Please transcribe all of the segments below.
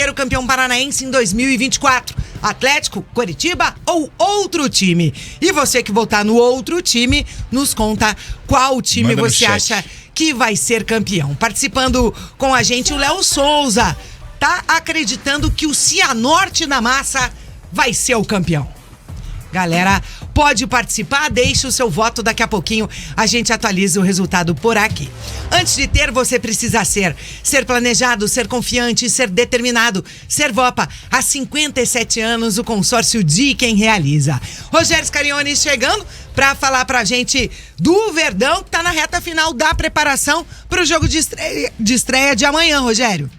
ser o campeão paranaense em 2024? Atlético, Coritiba ou outro time? E você que votar no outro time, nos conta qual time você acha que vai ser campeão. Participando com a gente, o Léo Souza tá acreditando que o Cianorte da Massa vai ser o campeão. Galera, pode participar, deixe o seu voto, daqui a pouquinho a gente atualiza o resultado por aqui. Antes de ter, você precisa ser planejado, ser confiante, ser determinado. Ser Vopa, há 57 anos, o consórcio de quem realiza. Rogério Scarione chegando para falar pra gente do Verdão, que tá na reta final da preparação para o jogo de estreia de amanhã, Rogério.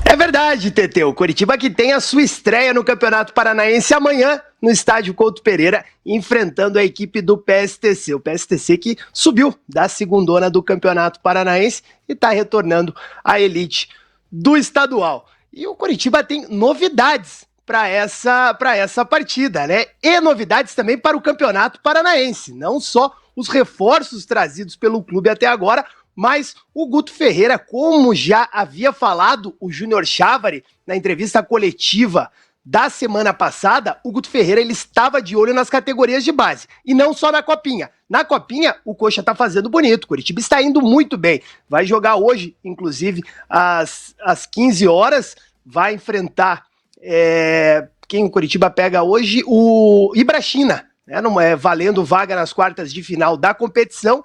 É verdade, Tetê. O Coritiba que tem a sua estreia no Campeonato Paranaense amanhã no estádio Couto Pereira, enfrentando a equipe do PSTC. O PSTC que subiu da segundona do Campeonato Paranaense e está retornando à elite do estadual. E o Coritiba tem novidades para essa partida, né? E novidades também para o Campeonato Paranaense. Não só os reforços trazidos pelo clube até agora, mas o Guto Ferreira, como já havia falado o Júnior Chávari na entrevista coletiva da semana passada, o Guto Ferreira ele estava de olho nas categorias de base, e não só na Copinha. Na Copinha, o Coxa tá fazendo bonito, o Coritiba está indo muito bem. Vai jogar hoje, inclusive, às 15 horas, vai enfrentar quem o Coritiba pega hoje? O Ibrachina, né? Não é valendo vaga nas quartas de final da competição.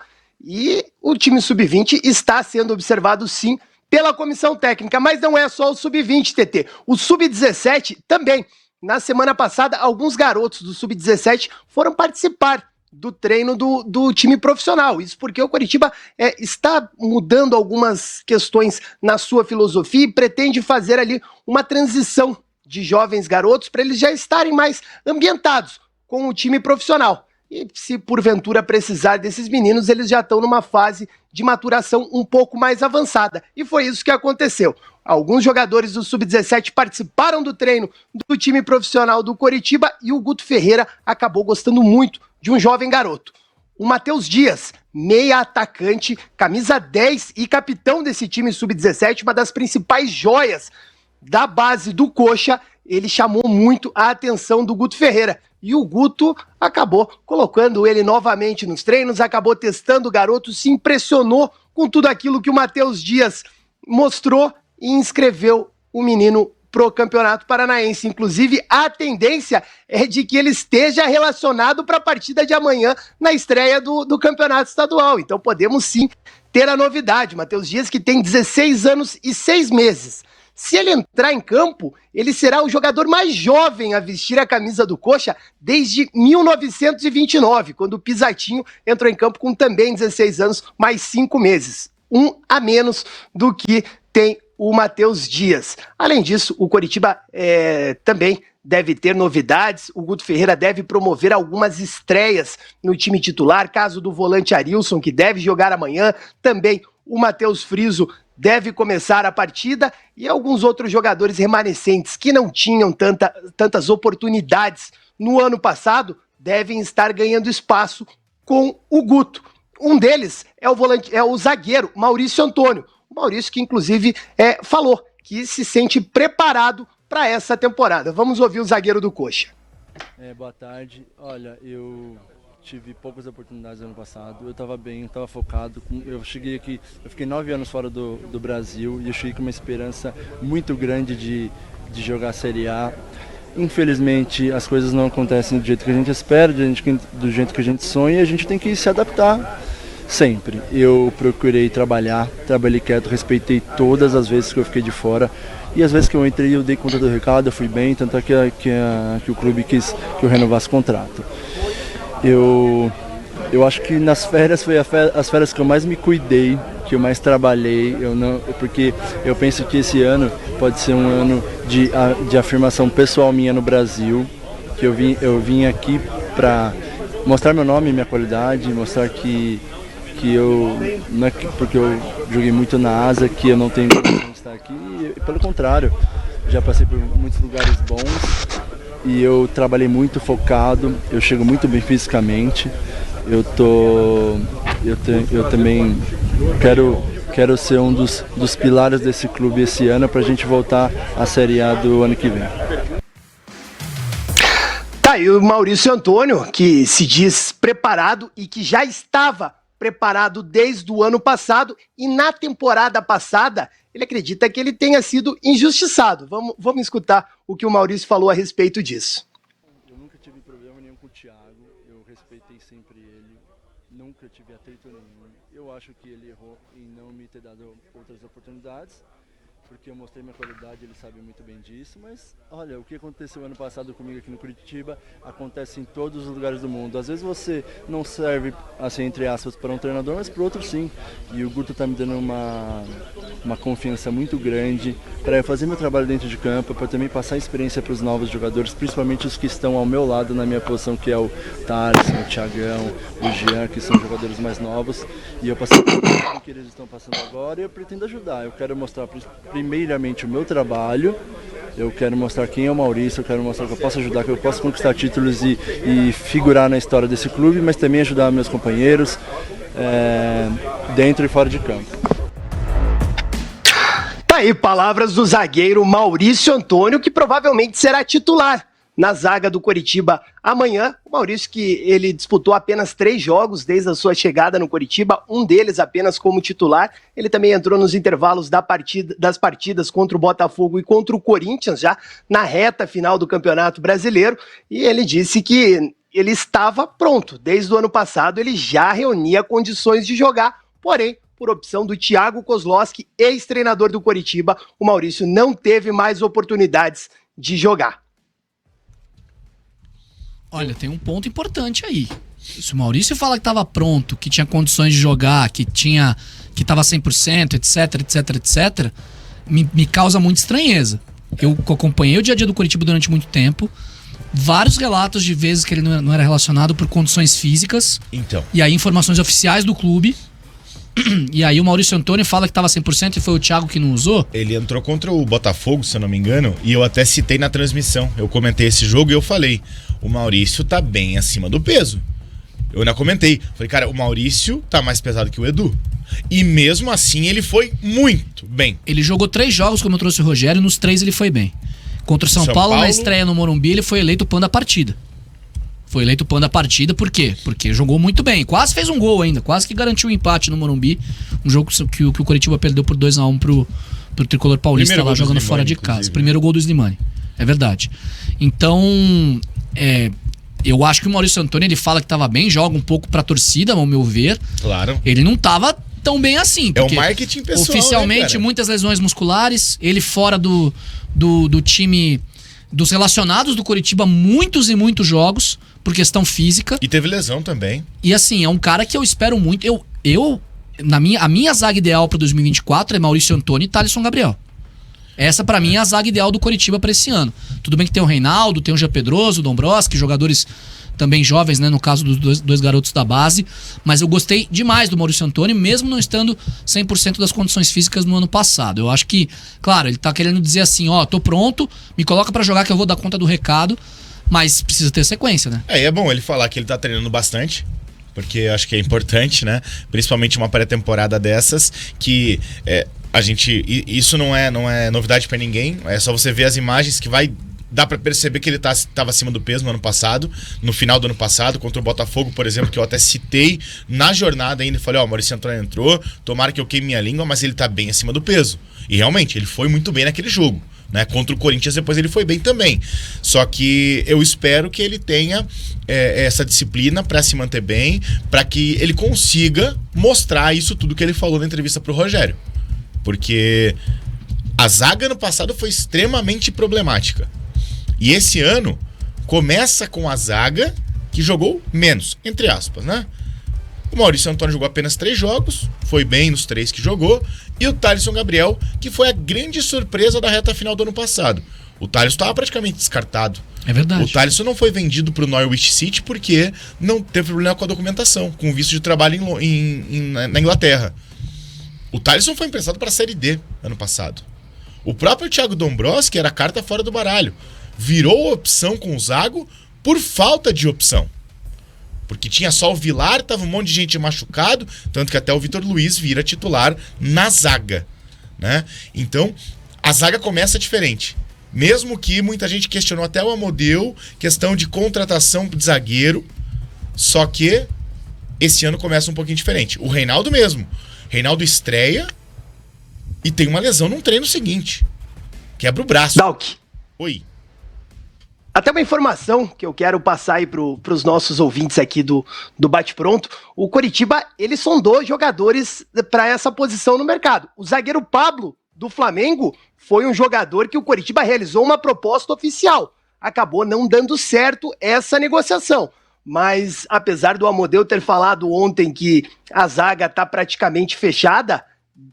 E o time sub-20 está sendo observado, sim, pela comissão técnica. Mas não é só o sub-20, TT. O sub-17 também. Na semana passada, alguns garotos do sub-17 foram participar do treino do time profissional. Isso porque o Coritiba está mudando algumas questões na sua filosofia e pretende fazer ali uma transição de jovens garotos para eles já estarem mais ambientados com o time profissional. E se porventura precisar desses meninos, eles já estão numa fase de maturação um pouco mais avançada. E foi isso que aconteceu. Alguns jogadores do Sub-17 participaram do treino do time profissional do Coritiba e o Guto Ferreira acabou gostando muito de um jovem garoto. O Matheus Dias, meia atacante, camisa 10 e capitão desse time Sub-17, uma das principais joias da base do Coxa, ele chamou muito a atenção do Guto Ferreira. E o Guto acabou colocando ele novamente nos treinos, acabou testando o garoto, se impressionou com tudo aquilo que o Matheus Dias mostrou e inscreveu o menino pro Campeonato Paranaense. Inclusive, a tendência é de que ele esteja relacionado para a partida de amanhã na estreia do Campeonato Estadual. Então podemos sim ter a novidade. Matheus Dias, que tem 16 anos e 6 meses. Se ele entrar em campo, ele será o jogador mais jovem a vestir a camisa do Coxa desde 1929, quando o Pisatinho entrou em campo com também 16 anos, mais 5 meses. Um a menos do que tem o Matheus Dias. Além disso, o Coritiba também deve ter novidades. O Guto Ferreira deve promover algumas estreias no time titular, caso do volante Arilson, que deve jogar amanhã, também o Matheus Friso deve começar a partida e alguns outros jogadores remanescentes que não tinham tantas oportunidades no ano passado devem estar ganhando espaço com o Guto. Um deles é o zagueiro Maurício Antônio. O Maurício que inclusive falou que se sente preparado para essa temporada. Vamos ouvir o zagueiro do Coxa. Boa tarde. Olha, eu tive poucas oportunidades no ano passado, eu estava bem, eu estava focado, eu cheguei aqui, eu fiquei 9 anos fora do Brasil e eu cheguei com uma esperança muito grande de jogar a Série A. Infelizmente as coisas não acontecem do jeito que a gente espera, do jeito que a gente sonha, e a gente tem que se adaptar sempre. Eu procurei trabalhei quieto, respeitei todas as vezes que eu fiquei de fora, e as vezes que eu entrei eu dei conta do recado, eu fui bem, tanto é que o clube quis que eu renovasse o contrato. Eu acho que nas férias foi as férias que eu mais me cuidei, que eu mais trabalhei, porque eu penso que esse ano pode ser um ano de afirmação pessoal minha no Brasil, que eu vim aqui para mostrar meu nome, minha qualidade, mostrar que eu, não é porque eu joguei muito na Ásia, que eu não tenho condição de estar aqui, pelo contrário, já passei por muitos lugares bons. E eu trabalhei muito focado, eu chego muito bem fisicamente, eu também quero ser um dos pilares desse clube esse ano para a gente voltar à Série A do ano que vem. Tá aí o Maurício Antônio, que se diz preparado e que já estava preparado desde o ano passado, e na temporada passada ele acredita que ele tenha sido injustiçado. Vamos escutar o que o Maurício falou a respeito disso. Eu nunca tive problema nenhum com o Thiago, eu respeitei sempre ele, nunca tive atrito nenhum. Eu acho que ele errou em não me ter dado outras oportunidades, porque eu mostrei minha qualidade, ele sabe muito bem disso, mas olha, o que aconteceu ano passado comigo aqui no Curitiba acontece em todos os lugares do mundo. Às vezes você não serve, assim, entre aspas, para um treinador, mas para outro sim. E o Guto está me dando uma confiança muito grande para eu fazer meu trabalho dentro de campo, para também passar experiência para os novos jogadores, principalmente os que estão ao meu lado na minha posição, que é o Thales, o Thiagão, o Jean, que são jogadores mais novos. E eu passei por tudo que eles estão passando agora e eu pretendo ajudar. Eu quero mostrar primeiramente o meu trabalho, eu quero mostrar quem é o Maurício, eu quero mostrar que eu posso ajudar, que eu posso conquistar títulos e figurar na história desse clube, mas também ajudar meus companheiros dentro e fora de campo. Tá aí palavras do zagueiro Maurício Antônio, que provavelmente será titular na zaga do Coritiba amanhã. O Maurício, que ele disputou apenas 3 jogos desde a sua chegada no Coritiba, um deles apenas como titular. Ele também entrou nos intervalos das partidas contra o Botafogo e contra o Corinthians, já na reta final do Campeonato Brasileiro, e ele disse que ele estava pronto. Desde o ano passado ele já reunia condições de jogar, porém, por opção do Thiago Kozlowski, ex-treinador do Coritiba, o Maurício não teve mais oportunidades de jogar. Olha, tem um ponto importante aí. Se o Maurício fala que estava pronto, que tinha condições de jogar, que estava 100%, etc, me causa muita estranheza. Eu acompanhei o dia a dia do Coritiba durante muito tempo, vários relatos de vezes que ele não era relacionado por condições físicas. Então. E aí informações oficiais do clube. E aí o Maurício Antônio fala que estava 100% e foi o Thiago que não usou? Ele entrou contra o Botafogo, se eu não me engano, e eu até citei na transmissão. Eu comentei esse jogo e eu falei, o Maurício tá bem acima do peso. Eu ainda comentei. Falei, cara, o Maurício tá mais pesado que o Edu. E mesmo assim ele foi muito bem. Ele jogou 3 jogos, como eu trouxe o Rogério, nos 3 ele foi bem. Contra o São Paulo, na estreia no Morumbi, ele foi eleito o pão da partida. Foi eleito o pão da partida, por quê? Porque jogou muito bem, quase fez um gol ainda, quase que garantiu o empate no Morumbi. Um jogo que o Coritiba perdeu por 2-1 pro Tricolor Paulista, lá jogando fora de casa. Primeiro gol do Slimani, é verdade. Então, eu acho que o Maurício Antônio, ele fala que tava bem, joga um pouco pra torcida, ao meu ver. Claro. Ele não tava tão bem assim. É o marketing pessoal, oficialmente, né, muitas lesões musculares, ele fora do time, dos relacionados do Coritiba, muitos e muitos jogos, por questão física. E teve lesão também. E assim, é um cara que eu espero muito. A minha zaga ideal para 2024 é Maurício Antônio e Thaleson Gabriel. Essa pra mim é a zaga ideal do Coritiba para esse ano. Tudo bem que tem o Reinaldo, tem o Jean Pedroso, o Dombrowski, jogadores também jovens, né, no caso dos dois garotos da base, mas eu gostei demais do Maurício Antônio, mesmo não estando 100% das condições físicas no ano passado. Eu acho que, claro, ele tá querendo dizer assim, tô pronto, me coloca pra jogar que eu vou dar conta do recado, mas precisa ter sequência, né? É bom ele falar que ele tá treinando bastante, porque acho que é importante, né? Principalmente uma pré-temporada dessas, que isso não é novidade pra ninguém, é só você ver as imagens que dá pra perceber que ele tava acima do peso no ano passado, no final do ano passado, contra o Botafogo, por exemplo, que eu até citei na jornada ainda, falei, o Maurício Antônio entrou, tomara que eu queime minha língua, mas ele tá bem acima do peso. E realmente, ele foi muito bem naquele jogo, né? Contra o Corinthians, depois ele foi bem também. Só que eu espero que ele tenha essa disciplina pra se manter bem, pra que ele consiga mostrar isso tudo que ele falou na entrevista pro Rogério. Porque a zaga no passado foi extremamente problemática. E esse ano começa com a zaga que jogou menos, entre aspas, né? O Maurício Antônio jogou apenas 3 jogos, foi bem nos 3 que jogou, e o Thaleson Gabriel, que foi a grande surpresa da reta final do ano passado. O Thaleson estava praticamente descartado. É verdade. O Thaleson não foi vendido para o Norwich City porque não teve problema com a documentação, com o visto de trabalho na Inglaterra. O Thaleson foi emprestado para a Série D ano passado. O próprio Thiago Dombrowski era carta fora do baralho. Virou opção com o Zago por falta de opção. Porque tinha só o Vilar, tava um monte de gente machucado, tanto que até o Vitor Luiz vira titular na zaga, né? Então, a zaga começa diferente. Mesmo que muita gente questionou até o Amodeu, questão de contratação de zagueiro, só que esse ano começa um pouquinho diferente. O Reinaldo mesmo. Reinaldo estreia e tem uma lesão num treino seguinte. Quebra o braço. Dalk. Oi. Até uma informação que eu quero passar aí pros nossos ouvintes aqui do Bate-Pronto. O Coritiba, ele sondou jogadores para essa posição no mercado. O zagueiro Pablo, do Flamengo, foi um jogador que o Coritiba realizou uma proposta oficial. Acabou não dando certo essa negociação. Mas, apesar do Amodeu ter falado ontem que a zaga está praticamente fechada,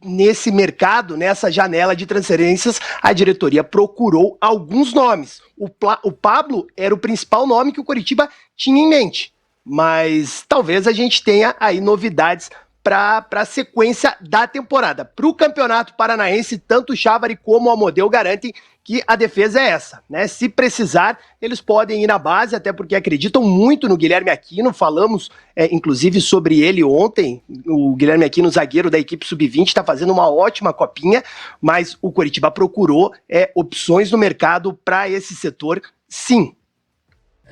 nesse mercado, nessa janela de transferências, a diretoria procurou alguns nomes. O Pablo era o principal nome que o Coritiba tinha em mente. Mas talvez a gente tenha aí novidades para a sequência da temporada. Para o Campeonato Paranaense, tanto o Chávari como o Amodeu garantem que a defesa é essa, né? Se precisar, eles podem ir na base, até porque acreditam muito no Guilherme Aquino. Falamos, inclusive, sobre ele ontem. O Guilherme Aquino, zagueiro da equipe sub-20, está fazendo uma ótima copinha, mas o Coritiba procurou opções no mercado para esse setor, sim.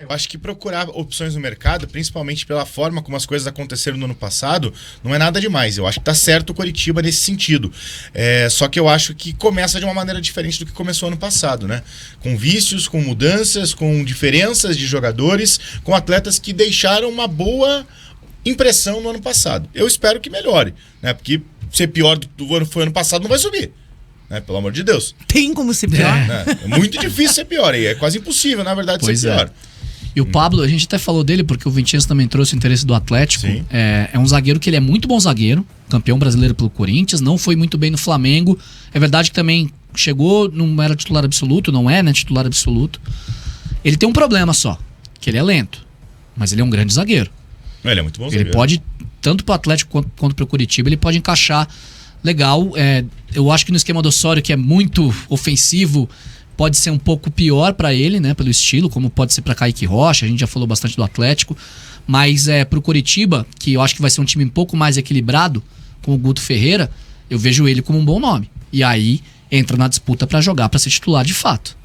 Eu acho que procurar opções no mercado, principalmente pela forma como as coisas aconteceram no ano passado, não é nada demais. Eu acho que tá certo o Coritiba nesse sentido. Só que eu acho que começa de uma maneira diferente do que começou ano passado, né? Com vícios, com mudanças, com diferenças de jogadores, com atletas que deixaram uma boa impressão no ano passado. Eu espero que melhore, né? Porque ser pior do que foi ano passado não vai subir. Né? Pelo amor de Deus. Tem como ser pior? É muito difícil ser pior. É quase impossível, na verdade, ser pior. E o Pablo, a gente até falou dele porque o Vinicius também trouxe o interesse do Atlético. É um zagueiro que ele é muito bom zagueiro, campeão brasileiro pelo Corinthians, não foi muito bem no Flamengo. É verdade que também chegou, não era titular absoluto, não é, né, titular absoluto. Ele tem um problema só, que ele é lento, mas ele é um grande zagueiro. Ele é muito bom zagueiro. Ele pode, tanto pro Atlético quanto pro Coritiba, ele pode encaixar legal. Eu acho que no esquema do Osório, que é muito ofensivo, pode ser um pouco pior pra ele, né, pelo estilo, como pode ser pra Kaique Rocha. A gente já falou bastante do Atlético, mas pro Coritiba, que eu acho que vai ser um time um pouco mais equilibrado com o Guto Ferreira, eu vejo ele como um bom nome. E aí entra na disputa pra jogar, pra ser titular de fato.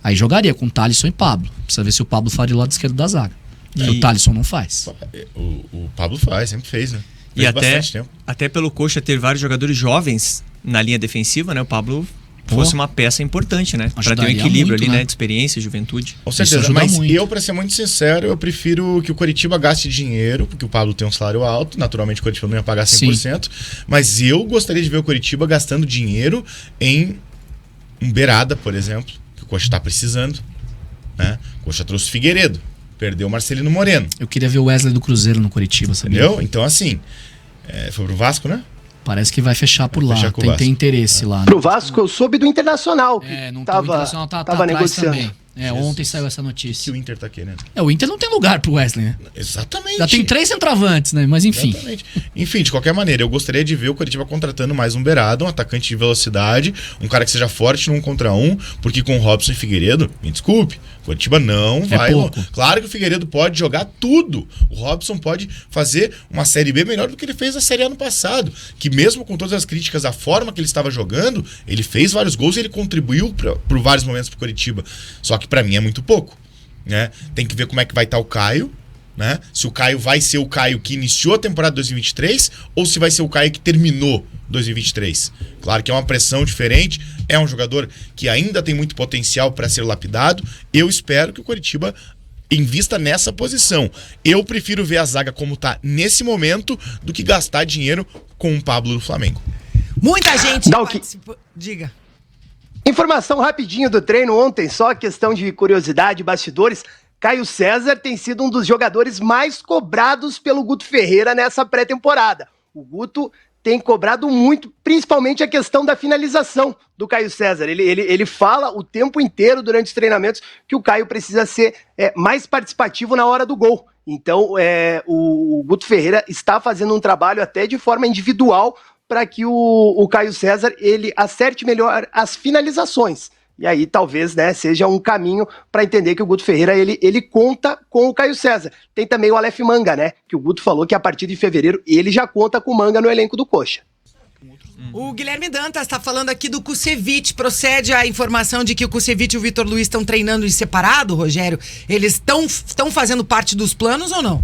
Aí jogaria com Thalisson e Pablo. Precisa ver se o Pablo faria o lado esquerdo da zaga. E o Thalisson não faz. O Pablo faz, sempre fez, né? E até pelo Coxa ter vários jogadores jovens na linha defensiva, né? O Pablo fosse uma peça importante, né? Pra ter um equilíbrio muito, ali, né? De experiência, juventude. Com certeza, mas eu, pra ser muito sincero, eu prefiro que o Coritiba gaste dinheiro, porque o Pablo tem um salário alto, naturalmente o Coritiba não ia pagar 100%, mas eu gostaria de ver o Coritiba gastando dinheiro em um Berada, por exemplo, que o Coxa tá precisando, né? O Coxa trouxe o Figueiredo, perdeu o Marcelino Moreno. Eu queria ver o Wesley do Cruzeiro no Coritiba, sabia? Entendeu? Então, assim, foi pro Vasco, né? Parece que vai fechar por lá. Tem interesse lá. Né? Pro Vasco, eu soube do Internacional. Que não tava, o Internacional tá tava negociando negociando. também. Ontem saiu essa notícia. Que o Inter tá querendo. O Inter não tem lugar pro Wesley, né? Exatamente. Já tem 3 centroavantes, né? Mas enfim. Exatamente. Enfim, de qualquer maneira, eu gostaria de ver o Coritiba contratando mais um Berada, um atacante de velocidade, um cara que seja forte no 1 contra 1, porque com o Robson e Figueiredo, me desculpe, o Coritiba não vai. Pouco. Claro que o Figueiredo pode jogar tudo. O Robson pode fazer uma Série B melhor do que ele fez na Série A ano passado. Que mesmo com todas as críticas à forma que ele estava jogando, ele fez vários gols e ele contribuiu por vários momentos pro Coritiba. Só que pra mim é muito pouco. Né? Tem que ver como é que vai estar o Caio, né? Se o Caio vai ser o Caio que iniciou a temporada 2023 ou se vai ser o Caio que terminou 2023. Claro que é uma pressão diferente, é um jogador que ainda tem muito potencial para ser lapidado. Eu espero que o Coritiba invista nessa posição. Eu prefiro ver a zaga como tá nesse momento do que gastar dinheiro com o Pablo do Flamengo. Muita gente participou. Diga. Informação rapidinho do treino ontem, só questão de curiosidade, bastidores. Caio César tem sido um dos jogadores mais cobrados pelo Guto Ferreira nessa pré-temporada. O Guto tem cobrado muito, principalmente a questão da finalização do Caio César. Ele fala o tempo inteiro durante os treinamentos que o Caio precisa ser mais participativo na hora do gol. Então, o Guto Ferreira está fazendo um trabalho até de forma individual para que o Caio César ele acerte melhor as finalizações. E aí talvez, né, seja um caminho para entender que o Guto Ferreira ele conta com o Caio César. Tem também o Aleph Manga, né, que o Guto falou que a partir de fevereiro ele já conta com o Manga no elenco do Coxa. O Guilherme Dantas está falando aqui do Kusevich. Procede a informação de que o Kusevich e o Vitor Luiz estão treinando em separado, Rogério? Eles estão fazendo parte dos planos ou não?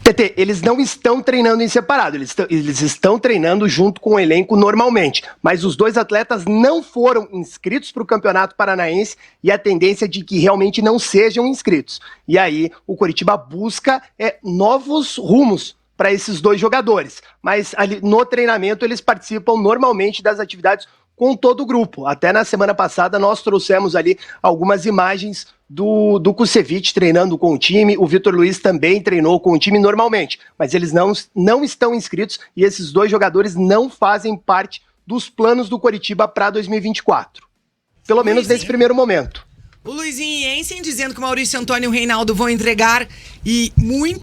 TT, eles não estão treinando em separado, eles estão treinando junto com o elenco normalmente, mas os dois atletas não foram inscritos para o Campeonato Paranaense e a tendência é de que realmente não sejam inscritos. E aí o Coritiba busca novos rumos para esses dois jogadores, mas ali no treinamento eles participam normalmente das atividades com todo o grupo. Até na semana passada nós trouxemos ali algumas imagens do Kusevich treinando com o time, o Vitor Luiz também treinou com o time normalmente, mas eles não estão inscritos e esses dois jogadores não fazem parte dos planos do Coritiba para 2024. Pelo menos nesse primeiro momento. O Luizinho Jensen dizendo que o Maurício Antônio e o Reinaldo vão entregar e muito